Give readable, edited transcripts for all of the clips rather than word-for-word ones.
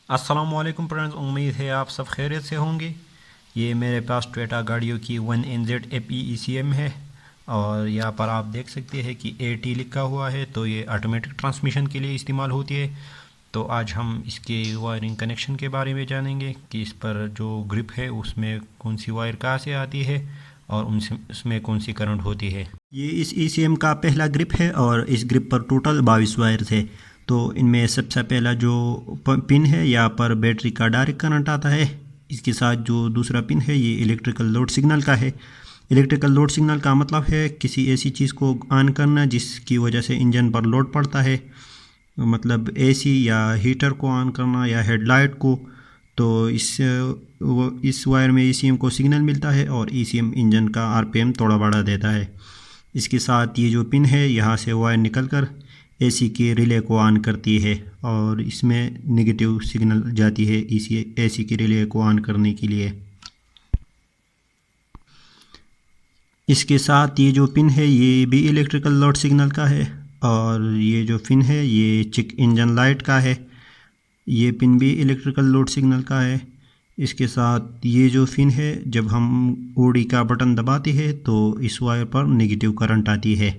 अस्सलामुअलैकुम फ्रेंड्स, उम्मीद है आप सब खैरियत से होंगे। ये मेरे पास टोयोटा गाड़ियों की 1NZ FE है और यहाँ पर आप देख सकते हैं कि AT लिखा हुआ है, तो ये ऑटोमेटिक ट्रांसमिशन के लिए इस्तेमाल होती है। तो आज हम इसके वायरिंग कनेक्शन के बारे में जानेंगे कि इस पर जो ग्रिप है उसमें कौन सी वायर कहाँ से आती है और उसमें कौन सी करंट होती है। ये इस ECM का पहला ग्रिप है और इस ग्रिप पर टोटल 22 वायर्स है। तो इनमें सबसे पहला जो पिन है, यहाँ पर बैटरी का डायरेक्ट करंट आता है। इसके साथ जो दूसरा पिन है ये इलेक्ट्रिकल लोड सिग्नल का है। इलेक्ट्रिकल लोड सिग्नल का मतलब है किसी ऐसी चीज़ को ऑन करना जिसकी वजह से इंजन पर लोड पड़ता है, मतलब AC या हीटर को ऑन करना या हेडलाइट को। तो इस वायर में ECM को सिग्नल मिलता है और ECM इंजन का RPM थोड़ा बढ़ा देता है। इसके साथ ये जो पिन है यहाँ से वायर निकलकर AC के रिले को ऑन करती है और इसमें नेगेटिव सिग्नल जाती है AC के रिले को ऑन करने के लिए। इसके साथ ये जो पिन है ये भी इलेक्ट्रिकल लोड सिग्नल का है और ये जो पिन है ये चेक इंजन लाइट का है। ये पिन भी इलेक्ट्रिकल लोड सिग्नल का है। इसके साथ ये जो पिन है, जब हम OD का बटन दबाते हैं तो इस वायर पर नेगेटिव करंट आती है।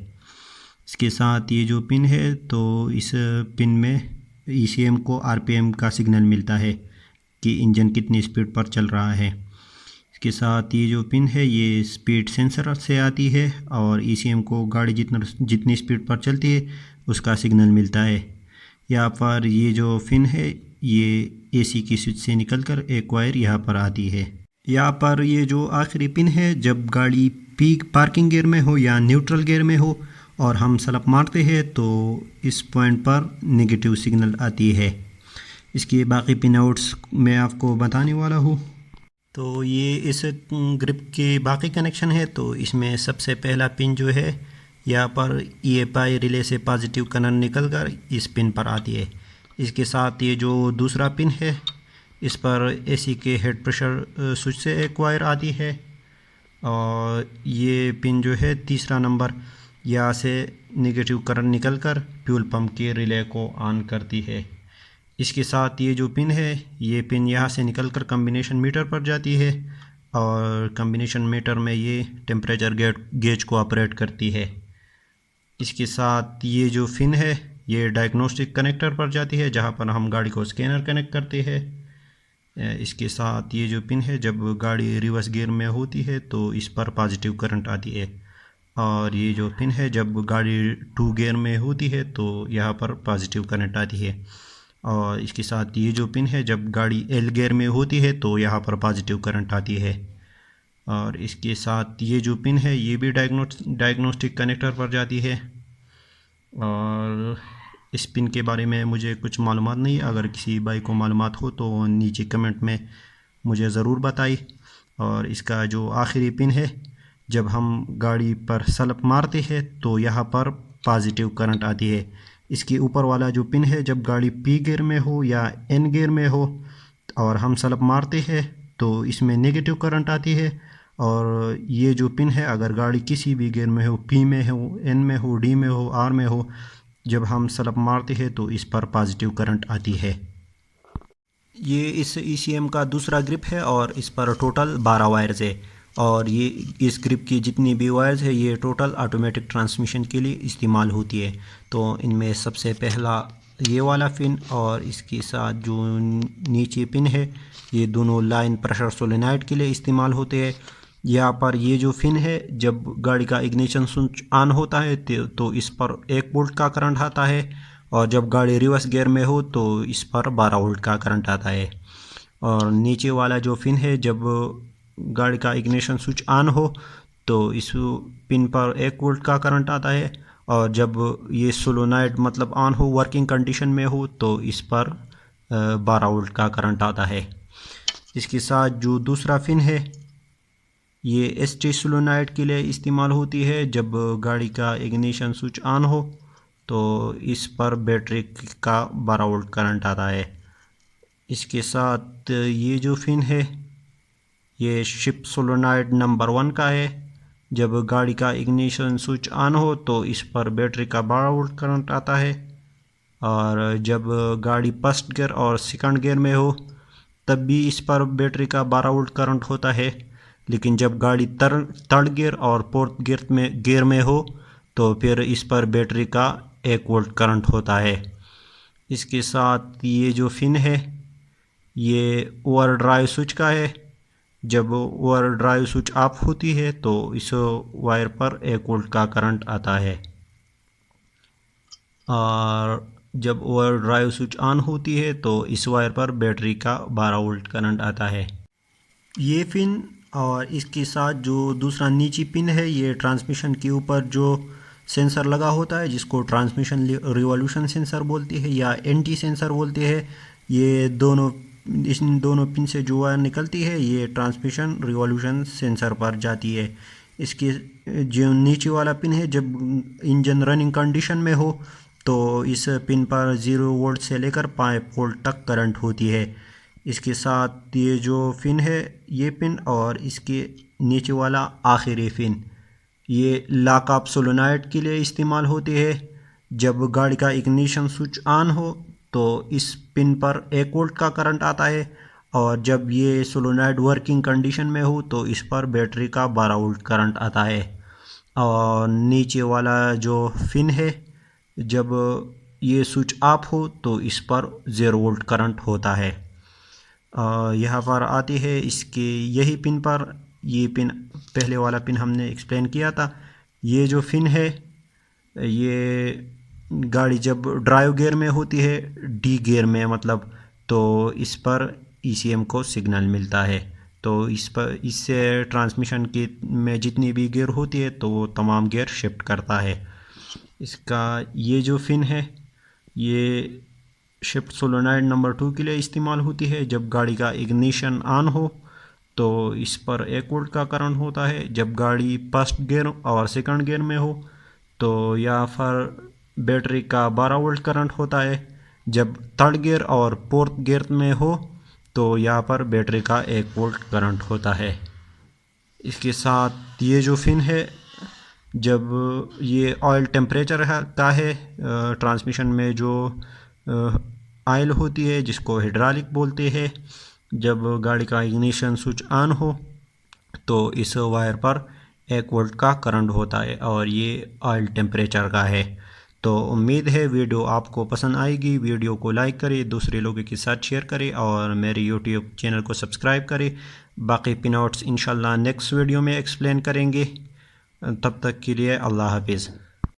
इसके साथ ये जो पिन है, तो इस पिन में ECM को RPM का सिग्नल मिलता है कि इंजन कितनी स्पीड पर चल रहा है। इसके साथ ये जो पिन है ये स्पीड सेंसर से आती है और ECM को गाड़ी जितनी स्पीड पर चलती है उसका सिग्नल मिलता है। यहाँ पर ये जो पिन है ये AC की स्विच से निकलकर एक वायर यहाँ पर आती है। यहाँ पर ये जो आखिरी पिन है, जब गाड़ी पार्किंग गियर में हो या न्यूट्रल गियर में हो और हम स्लप मारते हैं तो इस पॉइंट पर नेगेटिव सिग्नल आती है। इसके बाकी पिन आउट्स मैं आपको बताने वाला हूँ। तो ये इस ग्रिप के बाकी कनेक्शन है। तो इसमें सबसे पहला पिन जो है, यहाँ पर EFI रिले से पॉजिटिव करंट निकलकर इस पिन पर आती है। इसके साथ ये जो दूसरा पिन है, इस पर AC के हेड प्रेशर स्विच से एक वायर आती है और ये पिन जो है तीसरा नंबर, यहाँ से नेगेटिव करंट निकलकर फ्यूल पंप के रिले को ऑन करती है। इसके साथ ये जो पिन है, ये पिन यहाँ से निकलकर कम्बिनेशन मीटर पर जाती है और कम्बिनेशन मीटर में ये टेम्परेचर गेज को ऑपरेट करती है। इसके साथ ये जो पिन है ये डायग्नोस्टिक कनेक्टर पर जाती है जहाँ पर हम गाड़ी को स्कैनर कनेक्ट करते हैं। इसके साथ ये जो पिन है, जब गाड़ी रिवर्स गियर में होती है तो इस पर पॉजिटिव करंट आती है और ये जो पिन है, जब गाड़ी 2 गियर में होती है तो यहाँ पर पॉजिटिव करंट आती है। और इसके साथ ये जो पिन है, जब गाड़ी L गियर में होती है तो यहाँ पर पॉजिटिव करंट आती है। और इसके साथ ये जो पिन है ये भी डायग्नोस्टिक कनेक्टर पर जाती है और इस पिन के बारे में मुझे कुछ मालूमात नहीं। अगर किसी भाई को मालूमात हो तो नीचे कमेंट में मुझे ज़रूर बताइए। और इसका जो आखिरी पिन है, जब हम गाड़ी पर स्लप मारते हैं तो यहाँ पर पॉजिटिव करंट आती है। इसके ऊपर वाला जो पिन है, जब गाड़ी P गियर में हो या N गियर में हो और हम स्लप मारते हैं तो इसमें नेगेटिव करंट आती है। और ये जो पिन है, अगर गाड़ी किसी भी गियर में हो, P में हो, N में हो, D में हो, R में हो, जब हम स्लप मारते हैं तो इस पर पॉजिटिव करंट आती है। ये इस ECM का दूसरा ग्रिप है और इस पर टोटल 12 वायर्स है और ये इस ग्रिप की जितनी भी वायर्स है ये टोटल ऑटोमेटिक ट्रांसमिशन के लिए इस्तेमाल होती है। तो इनमें सबसे पहला ये वाला पिन और इसके साथ जो नीचे पिन है, ये दोनों लाइन प्रेशर सोलेनॉइड के लिए इस्तेमाल होते हैं। यहाँ पर ये जो पिन है, जब गाड़ी का इग्निशन स्विच ऑन होता है तो इस पर 1 वोल्ट का करंट आता है और जब गाड़ी रिवर्स गियर में हो तो इस पर 12 वोल्ट का करंट आता है। और नीचे वाला जो पिन है, जब गाड़ी का इग्निशन स्विच ऑन हो तो इस पिन पर 1 वोल्ट का करंट आता है और जब ये सोलोनॉइड मतलब ऑन हो, वर्किंग कंडीशन में हो, तो इस पर 12 वोल्ट का करंट आता है। इसके साथ जो दूसरा पिन है ये ST सोलोनॉइड के लिए इस्तेमाल होती है। जब गाड़ी का इग्निशन स्विच ऑन हो तो इस पर बैटरी का 12 वोल्ट करंट आता है। इसके साथ ये जो पिन है ये शिप सोलोनॉइड नंबर 1 का है। जब गाड़ी का इग्निशन स्विच ऑन हो तो इस पर बैटरी का 12 वोल्ट करंट आता है। और जब गाड़ी फर्स्ट गियर और सेकंड गियर में हो तब भी इस पर बैटरी का 12 वोल्ट करंट होता है। लेकिन जब गाड़ी थर्ड गियर और फोर्थ गियर में हो तो फिर इस पर बैटरी का 1 वोल्ट करंट होता है। इसके साथ ये जो पिन है ये ओवर ड्राइव स्विच का है। जब ओवर ड्राइव स्विच ऑफ होती है तो इस वायर पर 1 वोल्ट का करंट आता है, और जब ओवर ड्राइव स्विच ऑन होती है तो इस वायर पर बैटरी का 12 वोल्ट करंट आता है। ये पिन और इसके साथ जो दूसरा नीची पिन है ये ट्रांसमिशन के ऊपर जो सेंसर लगा होता है जिसको ट्रांसमिशन रिवॉल्यूशन सेंसर बोलते हैं या एंटी सेंसर बोलते हैं। ये इन दोनों पिन से जो वायर निकलती है ये ट्रांसमिशन रिवॉल्यूशन सेंसर पर जाती है। इसके जो नीचे वाला पिन है जब इंजन रनिंग कंडीशन में हो तो इस पिन पर 0 वोल्ट से लेकर 5 वोल्ट तक करंट होती है। इसके साथ ये जो पिन है ये पिन और इसके नीचे वाला आखिरी पिन ये लॉक अप सोलेनॉइड के लिए इस्तेमाल होती है। जब गाड़ी का इग्निशन स्विच ऑन हो तो इस पिन पर 1 वोल्ट का करंट आता है, और जब ये सोलेनॉइड वर्किंग कंडीशन में हो तो इस पर बैटरी का 12 वोल्ट करंट आता है। और नीचे वाला जो पिन है जब ये स्विच ऑफ हो तो इस पर 0 वोल्ट करंट होता है। यहाँ पर आती है इसके यही पिन पर, ये पिन पहले वाला पिन हमने एक्सप्लेन किया था। ये जो पिन है ये गाड़ी जब ड्राइव गियर में होती है डी गियर में मतलब, तो इस पर ECM को सिग्नल मिलता है। तो इससे ट्रांसमिशन की में जितनी भी गियर होती है तो वो तमाम गियर शिफ्ट करता है। इसका ये जो पिन है ये शिफ्ट सोलेनॉइड नंबर 2 के लिए इस्तेमाल होती है। जब गाड़ी का इग्निशन ऑन हो तो इस पर 1 वोल्ट का करंट होता है। जब गाड़ी फर्स्ट गियर और सेकंड गियर में हो तो यहाँ पर बैटरी का 12 वोल्ट करंट होता है। जब थर्ड गियर और फोर्थ गियर में हो तो यहाँ पर बैटरी का 1 वोल्ट करंट होता है। इसके साथ ये जो पिन है जब ये ऑयल टेम्परेचर का है, ट्रांसमिशन में जो ऑयल होती है जिसको हाइड्रोलिक बोलते हैं, जब गाड़ी का इग्निशन स्विच ऑन हो तो इस वायर पर 1 वोल्ट का करंट होता है और ये ऑयल टेम्परेचर का है। तो उम्मीद है वीडियो आपको पसंद आएगी। वीडियो को लाइक करें, दूसरे लोगों के साथ शेयर करें और मेरे यूट्यूब चैनल को सब्सक्राइब करें। बाकी पिनआउट्स इंशाल्लाह नेक्स्ट वीडियो में एक्सप्लेन करेंगे। तब तक के लिए अल्लाह हाफिज़।